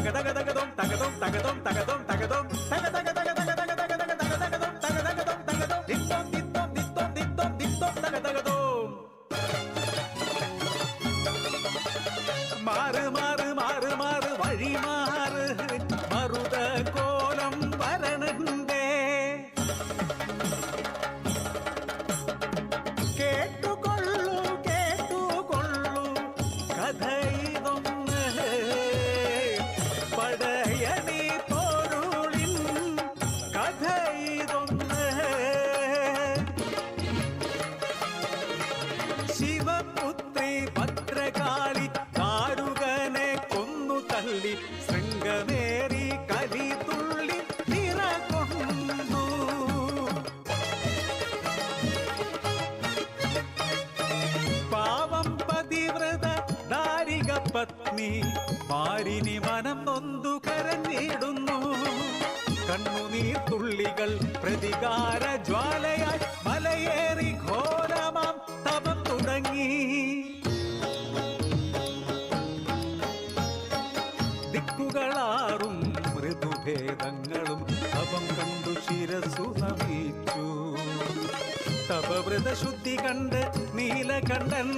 തകതകതകതം തകതം തകതം തകതം തകതം തകതകതകതകതകതകതകതം തകതകതം തകതം ദിത്തം ദിത്തം ദിത്തം ദിത്തം ദിത്തം തകതകതം മാറ് മാറ് മാറ് മാറ് വഴി മാറ് മറുത കോലം വരണുണ്ടേ കേട്ടുകൊള്ളു കേട്ടുകൊള്ളു കഥ ഇതൊന്ന് പടയണി പൊരുളിൻ കഥ ഇതൊന്ന് ശിവപുത്രി ഭദ്രകാളി കാരുകനെ കൊന്നു തള്ളി ശൃംഗമേറി കലി തുള്ളി നിറകൊണ്ടു പാവം പതിവ്രത ദാരിക പത്നി മാരിനി മനം നൊന്തു കരഞ്ഞിടുന്നു കണ്ണുനീർ തുള്ളികൾ പ്രതികാര ജ്വാലയായി മലയേറി ഘോരമാം തപം തുടങ്ങി ദിക്കുകളാറും മൃദുഭേദങ്ങളും തപം കണ്ടു ശിരസു നമിച്ചു തപവ്രത ശുദ്ധി കണ്ട് നീലകണ്ഠൻ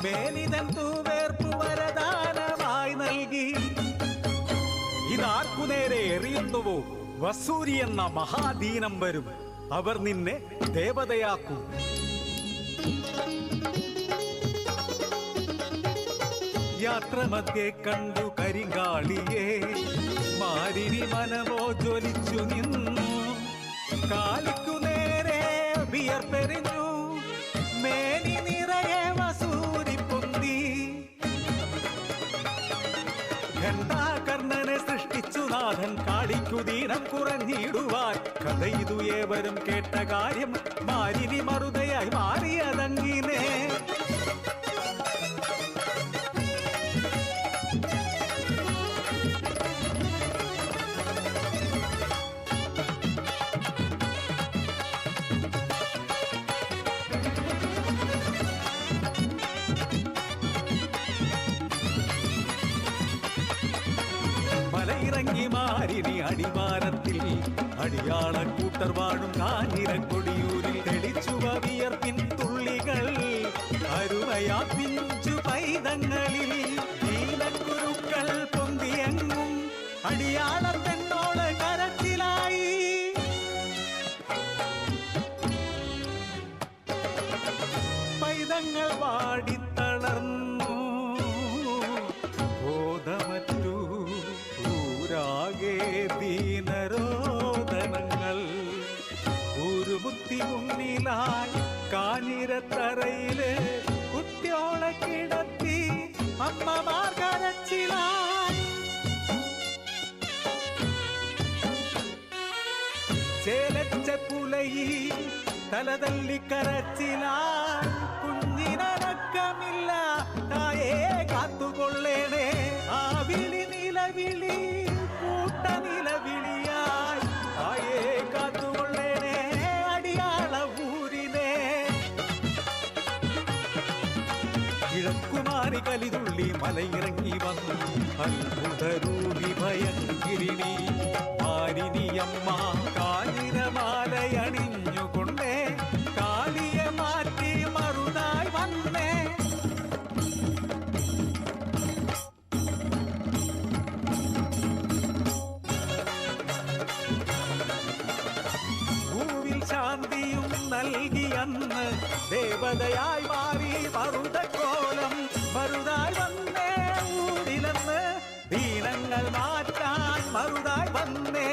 മേലിതൻ തൂവേർപ്പു വരദാനമായി നൽകി ഇതാർക്കു നേരെ എറിയുന്നുവോ വസൂരി എന്ന മഹാദീനം വരും അവർ നിന്നെ ദേവതയാക്കും യാത്രമധ്യേ കണ്ടു കരിങ്കാളിയെ മാരിനി മനമോ ജ്വലിച്ചു നിന്നു കാലിക്കു നേരെ വിയർപ്പെറിഞ്ഞു മേനി നിറയെ വസൂരി പൊന്തി ഘണ്ടാകർണനെ സൃഷ്ടിച്ചു നാഥൻ കാളിക്കു ദീനം കുറഞ്ഞിടുവാൻ കഥ ഇതു ഏവരും കേട്ട കാര്യം മാരിനി മറുതയായി മാറിയതങ്ങിനെ മലയിറങ്ങി മാരിനി അടിവാരത്തിൽ അടിയാളക്കൂട്ടർ വാഴും കാഞ്ഞിരക്കൊടിയൂരിൽ തെളിച്ചുവ വിയർപ്പിൻ തുള്ളികൾ അരുമയാ പിഞ്ചു പൈതങ്ങളിൽ നീലക്കുരുക്കൾ പൊന്തിയെങ്ങും അടിയാളം തന്നോട് കരച്ചിലായി പൈതങ്ങൾ വാടിത്തളർന്നു ബോധമറ്റു ൂരാകെ ദീനരോദനങ്ങൾ ൂരുമുത്തി മുന്നിലായി കാഞ്ഞിരത്തറയില് കുട്ടിയോളെ കിടത്തി അമ്മമാർ കരച്ചിലായി ചേലച്ച പുലയി തലതല്ലി കരച്ചിലായി കുഞ്ഞിനടക്കമില്ല തായേ കാത്തുകൊള്ളേണേ ആ വിളി നിലവിളി കൂട്ട നിലവിളിയായി തായേ കാത്തുകൊള്ളേണേ അടിയാള ഊരിനെ കിഴക്കുമാറി കലിതുള്ളി മലയിറങ്ങി വന്നു അത്ഭുതരൂപി ഭയങ്കിരിണി മാരിനിയമ്മ കാഞ്ഞിരമാലയണിഞ്ഞുകൊണ്ടേ കാളിയെ മാറ്റി മറുതായി വന്നേ ഭൂവിൽ ശാന്തിയും നൽകിയന്ന് ദേവതയായി മാറി മറുതക്കോലം മറുതായി വന്നേ ഊരിലെന്ന് ദീനങ്ങൾ മാറ്റാൻ മറുതായി വന്നേ